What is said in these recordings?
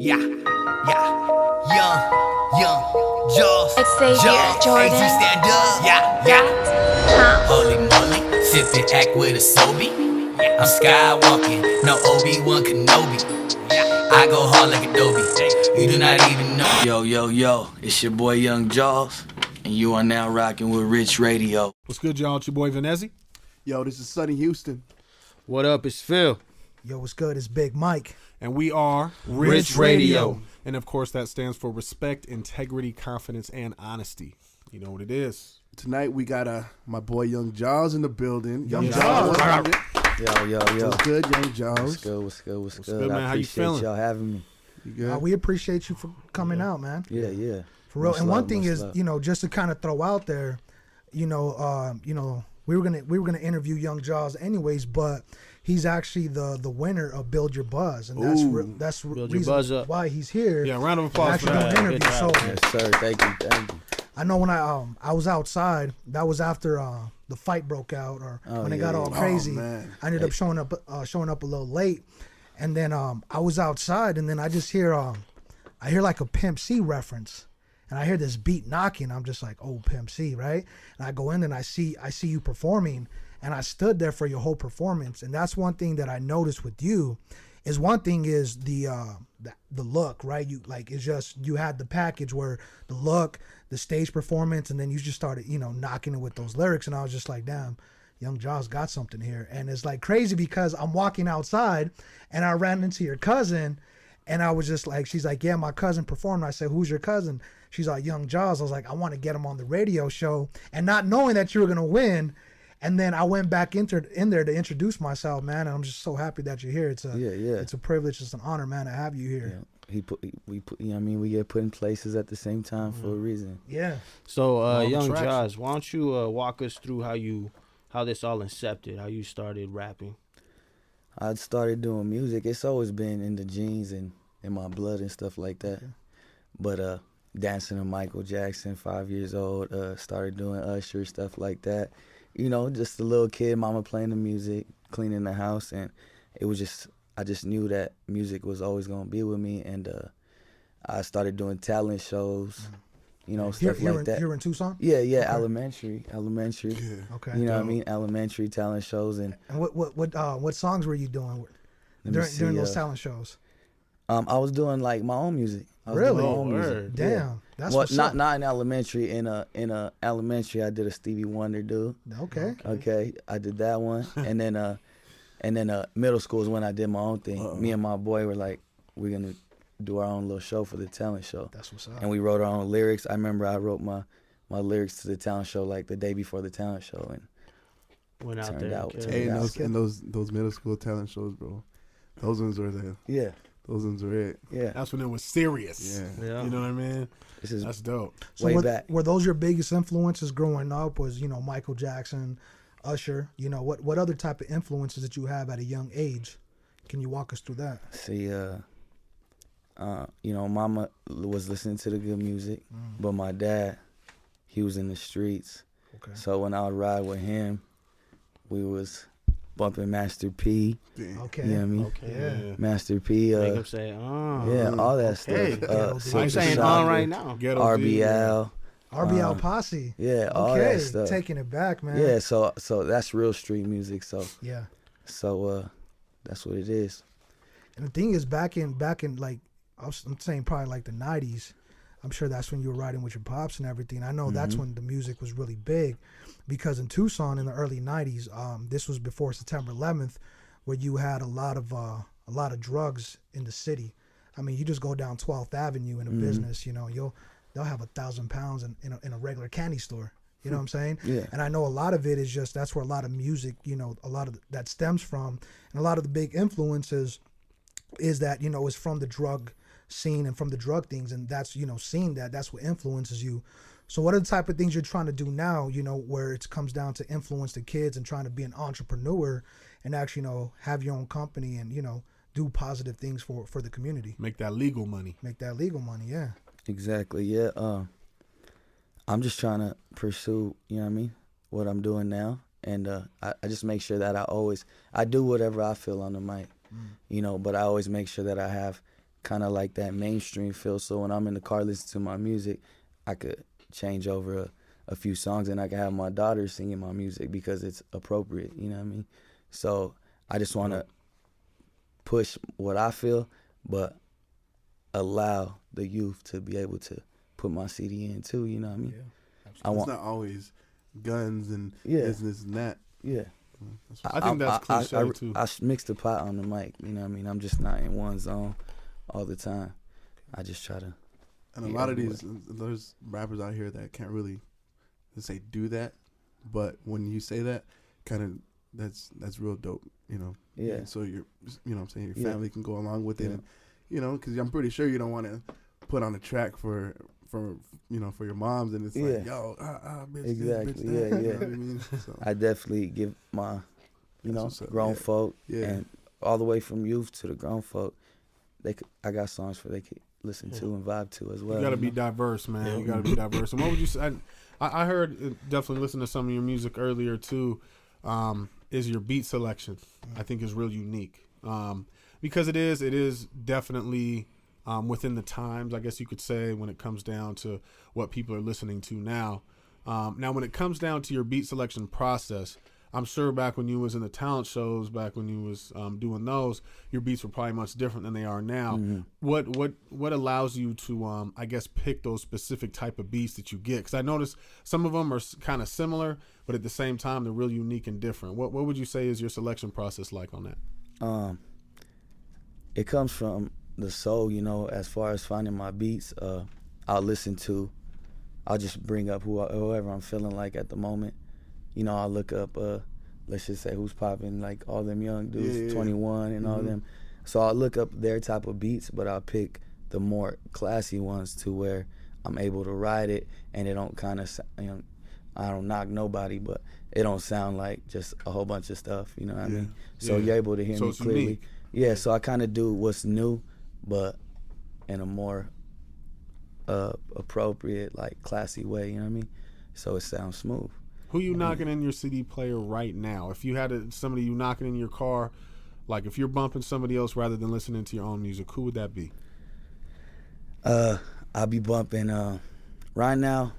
Yeah, yeah, young, Jaws, Xavier Jordan. AZ stand up, yeah. Holy moly, sip and act with a Sobe. I'm skywalking, no Obi-Wan Kenobi. I go hard like Adobe, you do not even know. Yo, it's your boy Young Jaws, and you are now rocking with R.I.C.H Radio. What's good, y'all? It's your boy Vanezzi. Yo, this is Sonny Houston. What up? It's Phil. Yo, what's good? It's Big Mike. And we are R.I.C.H Radio. And of course, that stands for respect, integrity, confidence, and honesty. You know what it is. Tonight we got my boy Young Jaws in the building. Young Jaws. Yo. What's good, Young Jaws? What's good, man? I How you appreciate feeling? y'all having me. You good? We appreciate you for coming out, man. Yeah. For real. Much And love, one thing much is, love. just to kind of throw out there, we were gonna interview Young Jaws anyways, but he's actually the winner of Build Your Buzz, and that's the Build Your reason Buzz Up. why he's here. Yeah, round of applause for Actually that. doing an interview. Good So job. Yes, sir. Thank you. I know when I was outside, that was after the fight broke out, or when it got all crazy. man. I ended up showing up a little late, and then I was outside, and then I just hear like a Pimp C reference, and I hear this beat knocking. I'm just like, oh, Pimp C, right? And I go in and I see you performing, and I stood there for your whole performance. And that's one thing that I noticed with you. Is one thing is the look, right? You had the package where the look, the stage performance, and then you just started, knocking it with those lyrics. And I was just like, damn, Young Jaws got something here. And it's like crazy because I'm walking outside and I ran into your cousin, and I was just like, she's like, yeah, my cousin performed. I said, who's your cousin? She's like, Young Jaws. I was like, I want to get him on the radio show, and not knowing that you were gonna win. And then I went back in there to introduce myself, man. And I'm just so happy that you're here. It's a privilege, it's an honor, man, to have you here. Yeah. We get put in places at the same time for a reason. Yeah. So, Young traction. Jaws, why don't you walk us through how this all incepted, how you started rapping? I started doing music. It's always been in the genes and in my blood and stuff like that. Okay. But dancing to Michael Jackson, 5 years old, started doing Usher, stuff like that. Just a little kid, mama playing the music, cleaning the house, and it was just, I just knew that music was always going to be with me, and I started doing talent shows, stuff like that. You're in Tucson? Yeah, Okay. elementary. Okay. You know what I mean? Elementary talent shows. And what songs were you doing during those talent shows? I was doing like my own music. I was Really? doing my own music. Damn. Yeah. That's what's up. Not in elementary. In a elementary, I did a Stevie Wonder dude. Okay. I did that one, and then middle school is when I did my own thing. Me and my boy were like, we're gonna do our own little show for the talent show. That's what's up. And we wrote our own lyrics. I remember I wrote my lyrics to the talent show like the day before the talent show, and Went out turned there. out. Hey, and those middle school talent shows, bro. Those ones were Yeah. Those ones were it. Yeah. That's when it was serious. Yeah. You know what I mean? This is That's dope. So way back. were those your biggest influences growing up? Was Michael Jackson, Usher? What other type of influences did you have at a young age? Can you walk us through that? See, mama was listening to the good music, but my dad, he was in the streets. Okay. So when I would ride with him, we was bumping Master P. Okay. You know what I mean? Okay. Yeah. Master P. Make him say, Yeah, all that okay. stuff. I'm saying Shocker, right now. Ghetto D, RBL. RBL Posse. Yeah, all Okay. that stuff. Taking it back, man. Yeah, so that's real street music. So Yeah. that's what it is. And the thing is, back in like I'm saying probably like the 90s. I'm sure that's when you were riding with your pops and everything. I know that's when the music was really big, because in Tucson in the early 90s, this was before September 11th, where you had a lot of drugs in the city. I mean, you just go down 12th Avenue in a business, they'll have 1,000 pounds in a regular candy store. You know what I'm saying? Yeah. And I know a lot of it is just, that's where a lot of music, a lot of that stems from. And a lot of the big influences is that, is from the drug scene and from the drug things. And that's, seeing that's what influences you. So what are the type of things you're trying to do now, where it comes down to influence the kids and trying to be an entrepreneur and actually, have your own company and, do positive things for the community? Make that legal money. Yeah. Exactly. Yeah. I'm just trying to pursue, what I'm doing now, and I just make sure that I do whatever I feel on the mic, but I always make sure that I have kind of like that mainstream feel. So when I'm in the car listening to my music, I could change over a few songs, and I can have my daughter singing my music because it's appropriate. You know what I mean? So I just want to push what I feel, but allow the youth to be able to put my CD in too. You know what I mean? Yeah, it's not always guns and business and that. Yeah. I think that's cliche too. I mix the pot on the mic. You know what I mean? I'm just not in one zone all the time. I just try to. And a lot of there's rappers out here that can't really, let's say, do that. But when you say that, kind of, that's real dope, you know? Yeah. And so you know what I'm saying, your family can go along with it. And, you know, because I'm pretty sure you don't want to put on a track for you know, for your moms, and it's like, yo, bitch, exactly, this, bitch, that. yeah. You know what I mean? So, I definitely give my, you know, grown folk, and all the way from youth to the grown folk, I got songs they could listen to and vibe to as well. You got to be diverse, man. You got to be diverse. And what would you say? I heard, definitely listen to some of your music earlier too, is your beat selection. I think is real unique, because it is definitely within the times, I guess you could say, when it comes down to what people are listening to now. Now, when it comes down to your beat selection process, I'm sure back when you was in the talent shows, back when you was doing those, your beats were probably much different than they are now. Mm-hmm. What allows you to, I guess, pick those specific type of beats that you get? Because I noticed some of them are kind of similar, but at the same time, they're real unique and different. What would you say is your selection process like on that? It comes from the soul, you know. As far as finding my beats, I'll just bring up whoever I'm feeling like at the moment. You know, I'll look up, let's just say who's popping, like all them young dudes, 21 and all them. So I'll look up their type of beats, but I'll pick the more classy ones to where I'm able to ride it, and it don't kind of, you know, I don't knock nobody, but it don't sound like just a whole bunch of stuff, you know what I mean? So you're able to hear me clearly. Unique. Yeah, so I kind of do what's new, but in a more appropriate, like classy way, you know what I mean? So it sounds smooth. Who you knocking in your CD player right now? If you had somebody you knocking in your car, like if you're bumping somebody else rather than listening to your own music, who would that be? I'll be bumping right now,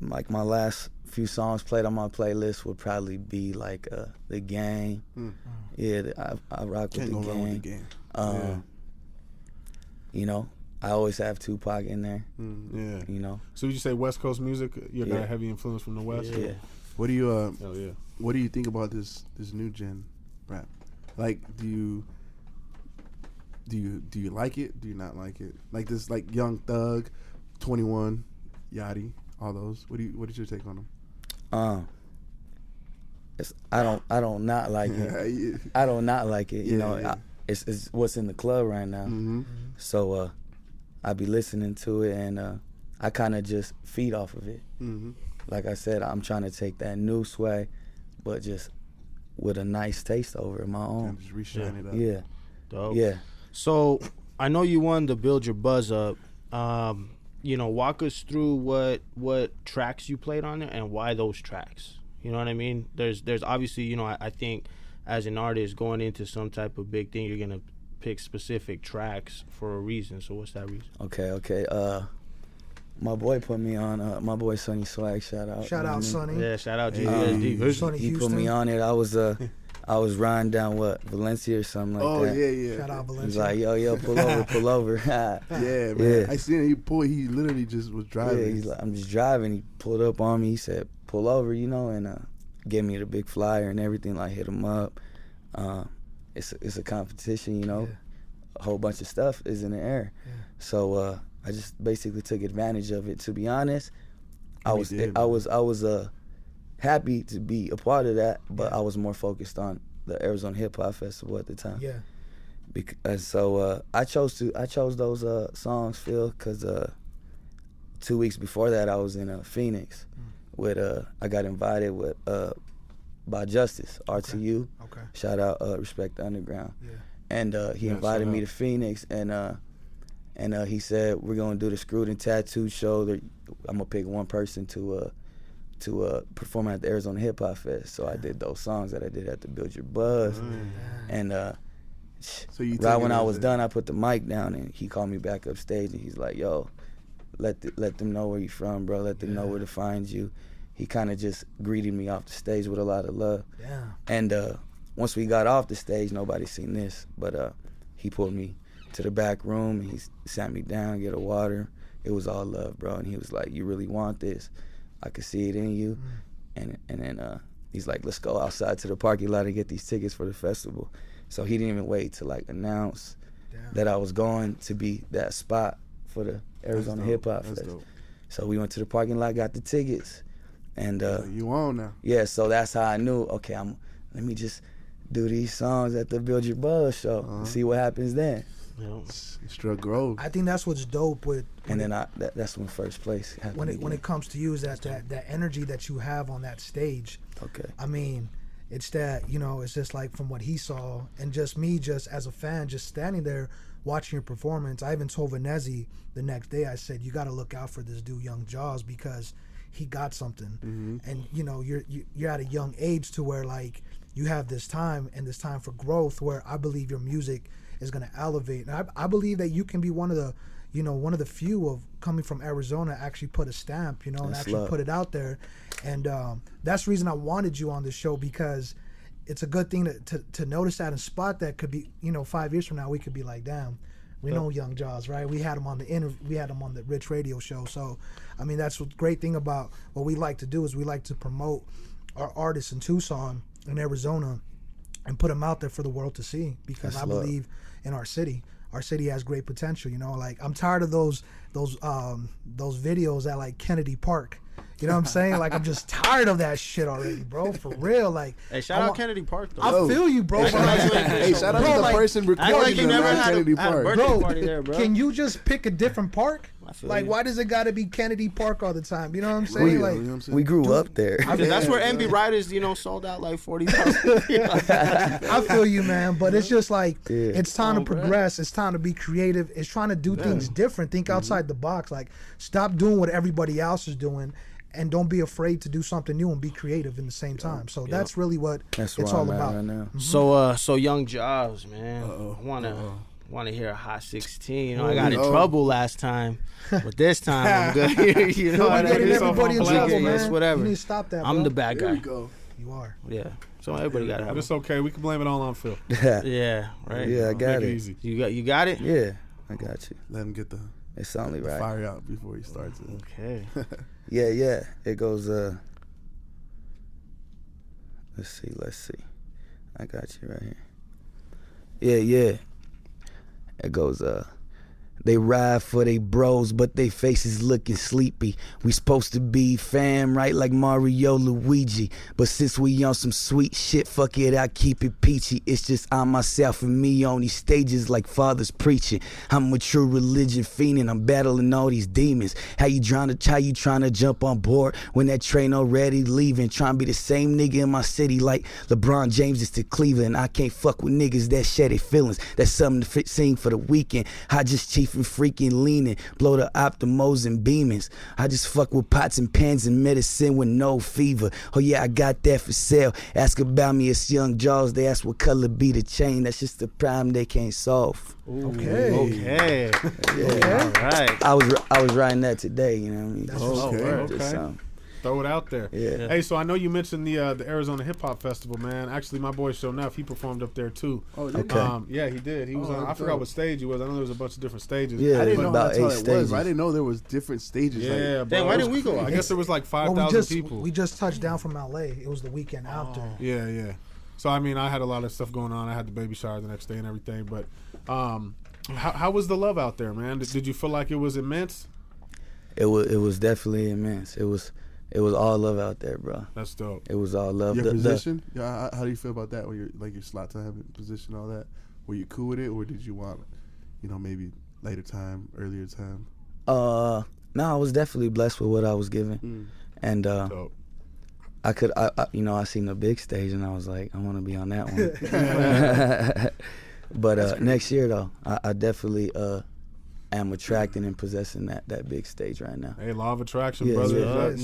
like my last few songs played on my playlist would probably be like The Gang. Yeah, I rock with The Gang. You know, I always have Tupac in there. Yeah. You know. So would you say West Coast music? You got a heavy influence from the West? Yeah. What do you what do you think about this new gen rap? Like, do you like it? Do you not like it? Like this, like Young Thug, 21, Yachty, all those. What is your take on them? I don't not like it. I don't not like it. You know, it's what's in the club right now. So I be listening to it, and I kind of just feed off of it. Like I said, I'm trying to take that new swag, but just with a nice taste over it, my own. Just reshine it up. Yeah. Dope. Yeah. So I know you wanted to build your buzz up. You know, walk us through what tracks you played on there and why those tracks. You know what I mean? There's obviously, you know, I think as an artist going into some type of big thing, you're gonna pick specific tracks for a reason. So what's that reason? Okay. My boy put me on. My boy Sonny Swag. Shout out. Shout out, Sonny. Yeah, shout out Sonny Houston. He put me on it. I was riding down Valencia or something like that. Oh yeah. Shout out Valencia. He's like, yo, pull over. Yeah, man. Yeah. I seen it. He literally just was driving. Yeah, he's like, I'm just driving. He pulled up on me. He said, pull over, you know, and gave me the big flyer and everything. Like, hit him up. It's a competition, you know. A whole bunch of stuff is in the air. So I just basically took advantage of it. To be honest, I was happy to be a part of that, but I was more focused on the Arizona Hip Hop Festival at the time. Yeah. Because so I chose those songs, Phil, because 2 weeks before that I was in Phoenix with I got invited with by Justice RTU. Okay. Shout out Respect the Underground. Yeah. And he invited me to Phoenix, and he said we're gonna do the Screwed and Tattooed show. I'm gonna pick one person to perform at the Arizona Hip Hop Fest. So I did those songs that I did at the Build Your Buzz, and So you right when I was done, I put the mic down, and he called me back upstage, and he's like, yo, let them know where you from, bro. Let them know where to find you. He kind of just greeted me off the stage with a lot of love. Yeah. And once we got off the stage, nobody seen this, but he pulled me to the back room, and he sat me down, get a water. It was all love, bro. And he was like, you really want this? I could see it in you. And then he's like, let's go outside to the parking lot and get these tickets for the festival. So he didn't even wait to like announce that I was going to be that spot for the Arizona Hip Hop Fest. So we went to the parking lot, got the tickets, and you on now? Yeah, so that's how I knew. Okay, let me just do these songs at the Build Your Buzz show and see what happens then. Struck gold. I think that's what's dope with. And then that's when first place happened. When it comes to you, is that energy that you have on that stage. Okay. I mean, it's that, you know, it's just like from what he saw, and just me, just as a fan, just standing there watching your performance. I even told Vanezzi the next day, I said, you got to look out for this dude, Young Jaws, because he got something. And you know, you're at a young age to where like you have this time and this time for growth, where I believe your music is going to elevate. And I believe that you can be one of the few of coming from Arizona actually put a stamp, you know, and actually put it out there. And that's the reason I wanted you on the show, because it's a good thing to notice that and spot that. Could be, you know, 5 years from now we could be like, damn, we know Young Jaws, right? We had him on we had him on the R.I.C.H Radio show. So I mean, that's the great thing about what we like to do, is we like to promote our artists in Tucson and Arizona and put them out there for the world to see, because I believe in our city. Our city has great potential, you know. Like, I'm tired of those videos at like Kennedy Park. You know what I'm saying? Like, I'm just tired of that shit already, bro. For real. Like, hey, shout out Kennedy Park though. I feel you, bro. Hey, shout out to the person recording like you never had Kennedy a Park. birthday party there, bro. Can you just pick a different park? Like, you. why does it got to be Kennedy Park all the time? You know what I'm saying? We grew up there. That's where MB Riders, you know, sold out like 40,000. I feel you, man. But it's just like, it's time to progress. It's time to be creative. It's trying to do things different. Think outside the box. Like, stop doing what everybody else is doing, and don't be afraid to do something new and be creative in the same time. So that's really what it's all about. Right now. So Young Jaws, man. I want to hear a Hot 16. You know, I got in trouble last time, but this time I'm good. You know what I mean? Everybody in trouble, man. Whatever. You need to stop that, I'm bro. the bad guy. You are. Yeah. So everybody got to have It's okay. We can blame it all on Phil. Yeah, right. Yeah, I got Make it. easy. You got it? Yeah, I got you. Let him get the It's only right. fire out before he starts it. Okay. Yeah. It goes. Let's see. I got you right here. Yeah. It goes. They ride for they bros, but they faces looking sleepy. We supposed to be fam, right, like Mario, Luigi. But since we on some sweet shit, fuck it, I keep it peachy. It's just I, myself, and me on these stages like fathers preaching. I'm a true religion fiend, and I'm battling all these demons. How you trying to jump on board when that train already leaving? Trying to be the same nigga in my city like LeBron James is to Cleveland. I can't fuck with niggas that share their feelings. That's something to sing for the weekend. I just chief and freaking leaning, blow the optimos and beamings. I just fuck with pots and pans and medicine with no fever. Oh yeah, I got that for sale. Ask about me, it's Young Jaws. They ask what color be the chain. That's just the problem they can't solve. Okay. Yeah. All right. I was writing that today. You know what I mean? Okay. Just, Throw it out there. Yeah. Hey, so I know you mentioned the Arizona Hip Hop Festival, man. Actually, my boy Show Neff, he performed up there too. Oh, did Okay. Yeah, he did. He was on. I forgot what stage he was. I know there was a bunch of different stages. Yeah, I didn't know about that's how 8 it stages. was. I didn't know there was different stages. Yeah, Like, bro. Damn, why didn't we go? I guess there was like Well, 5,000 people. we just touched down from LA. It was the weekend after. Yeah. So I mean, I had a lot of stuff going on. I had the baby shower the next day and everything. But how was the love out there, man? Did you feel like it was immense? It was definitely immense. It was all love out there, bro. That's dope. It was all love. your position? Yeah, how do you feel about that? When you're like your slot time position, all that. Were you cool with it, or did you want, maybe later time, earlier time? No, I was definitely blessed with what I was given, and Dope. I seen the big stage, and I was like, I want to be on that one. But next year, though, I definitely am attracting and possessing that big stage right now. Hey, law of attraction, Yeah, brother.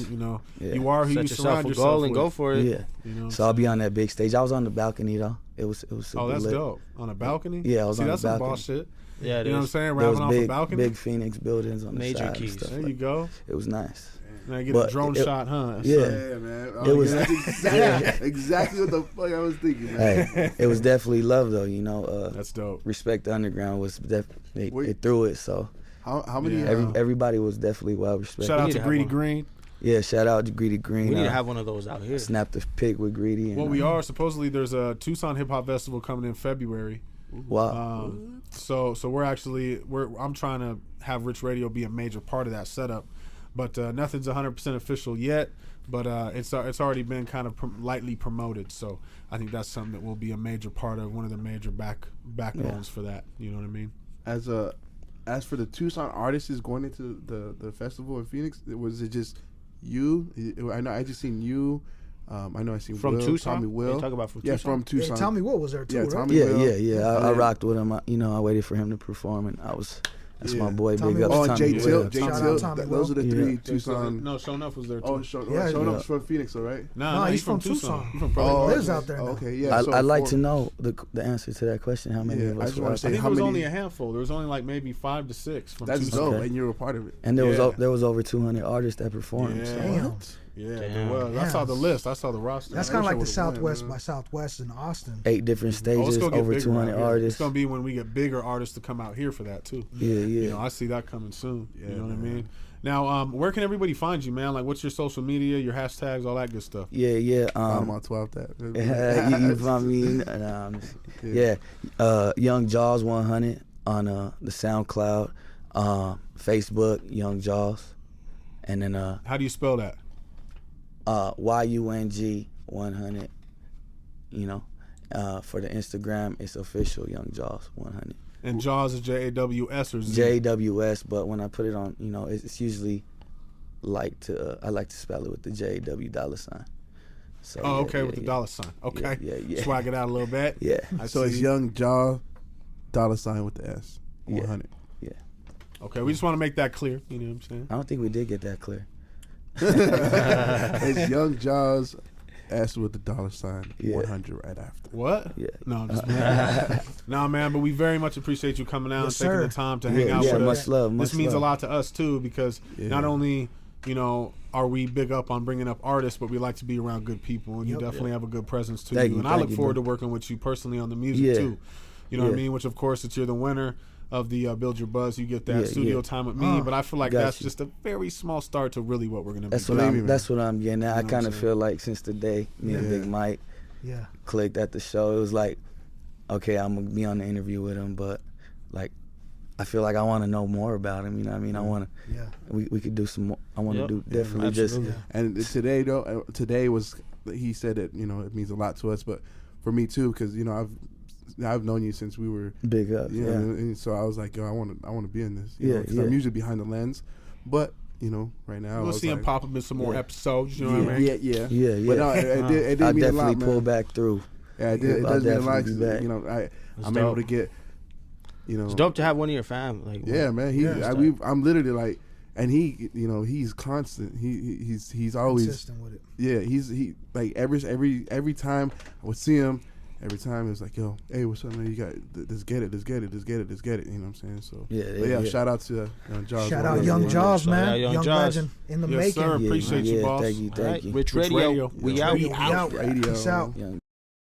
yeah. You are who Set you yourself surround a yourself goal and with. go for it. Yeah. You know So I'll be on that big stage. I was on the balcony though. It was super Oh, that's lit. dope. On a balcony? Yeah, I was See, on the that's some balcony. boss shit. Yeah, You know what I'm saying? There Rapping was off a balcony. big Phoenix buildings on the Major side and keys. stuff There like you go. It was nice. Now you get But a drone shot, huh? Yeah. Yeah, man. It was- That's exactly what the fuck I was thinking, man. Hey, it was definitely love though. You know, That's dope. Respect the Underground was definitely Wait. they threw it. So How many? Yeah. everybody was definitely well respected. Shout out need to to have Greedy one. Green. Yeah, shout out to Greedy Green. We need to have one of those out here. Snapped the pic with Greedy. And, Well, we are supposedly there's a Tucson Hip Hop Festival coming in February. Wow. So I'm trying to have Rich Radio be a major part of that setup, but nothing's 100% official yet. But it's already been kind of lightly promoted. So I think that's something that will be a major part of one of the major backbones for that. You know what I mean? As for the Tucson artists going into the festival in Phoenix, was it just you? I know I just seen you. I know I seen From Will, Tucson? Tommy Will. You talk about from yeah, Tucson? from Tucson. Yeah, Tommy Will was there too, Yeah, right? Tommy Yeah, Will. I rocked with him. I waited for him to perform, and that's my boy. Tommy Big Will. ups Oh, and Tommy Jay Will. Till. Jay Shout out Till. Tommy Those are the Will. three Yeah. Tucson. No, Show Enough was there too. Oh, Yeah, Shownuff's from Phoenix, all right? Nah, he's from Tucson. He's from Oh, Pearly. lives out there now. Okay, yeah. I'd like to know the answer to that question. How many Yeah, of I us just were wanna out say I there? think how it was many- only a handful. There was only like maybe 5 to 6 from That's Tucson. dope, and you were a part of it. And there Yeah. was over 200 artists that performed. Yeah. So. Damn. Yeah, Damn. there was. I saw the list. I saw the roster. That's I kind of wish I like the would've went, Southwest man. by Southwest in Austin. 8 different Oh, it's stages, gonna get over bigger 200 out here. It's artists. gonna be when we get bigger artists to come out here for that too. Yeah, yeah. You know, I see that coming soon. Yeah, you know what I man. mean? Now, where can everybody find you, man? Like, what's your social media, your hashtags, all that good stuff? Yeah. I'm on 12 that. you find me? Young Jaws 100 on the SoundCloud, Facebook, Young Jaws, and then How do you spell that? YUNG 100. You know, for the Instagram, it's official Young Jaws 100. And Jaws is JAWS or Z? JWS, but when I put it on, you know, it's usually I like to spell it with the JW $. So, Oh, yeah, okay, yeah, with the yeah. $. Okay. Yeah. Swag it out a little bit. Yeah. I So it's see. Young Jaw $ with the S. 100. Yeah. Okay, we just want to make that clear. You know what I'm saying? I don't think we did get that clear. It's Young Jaws S with the $, Yeah. 100 right after. What? Yeah. No, I'm just nah, man. But we very much appreciate you coming out Yes, and taking sir. the time to hang out yeah, with much us. love. This Much means love. a lot to us too, because Yeah. not only are we big up on bringing up artists, but we like to be around good people, and you Yep. definitely have a good presence too. Thank you, And I thank look you, forward bro. to working with you personally on the music Yeah. too. You know what I Yeah. mean? Which of course, you're the winner of the Build Your Buzz. You get that Yeah, studio yeah. time with me, but I feel like Got that's you. just a very small start to really what we're gonna That's be. what doing. Believe me, that's what I'm getting at. I know what kind I'm of saying? feel like since the day me and Yeah. Big Mike Yeah. clicked at the show, it was like, okay, I'm gonna be on the interview with him, but like, I feel like I want to know more about him. You know what I mean? I want to. Yeah. We could do some more. I want to Yep. do definitely just. absolutely. And today was, he said that, you know, it means a lot to us, but for me too, because, you know, I've known you since we were, Big up, you know, yeah. and so I was like, yo, I want to be in this, you Yeah, know, because yeah. I'm usually behind the lens, but, you know, right now, I We'll was see him like, pop up in some more Yeah. episodes. You know what I mean? yeah. Yeah. But no, it did I'll mean a definitely lot, pull man. back through. Yeah, it I'll does mean a lot. definitely be 'Cause, back. you know, I'm dope. able to get, you know, It's dope to have one of your fam. Like, yeah, man. I'm literally like, and he, you know, he's constant. He's always, Consistent with it. yeah. He like every time I would see him, every time it was like, yo, hey, what's up, man? You got let's get it. You know what I'm saying? So Yeah, but yeah. yeah. Shout out to Jaws. Shout One out Hundred. Young Yeah. Jaws, Shout man. out Young Young Jaws. legend in the Yes, making. sir. Appreciate you, yeah, boss. Thank you, All right, thank you. Rich Rich Radio. Radio. We Yeah. out. We out. Radio. Peace out. Young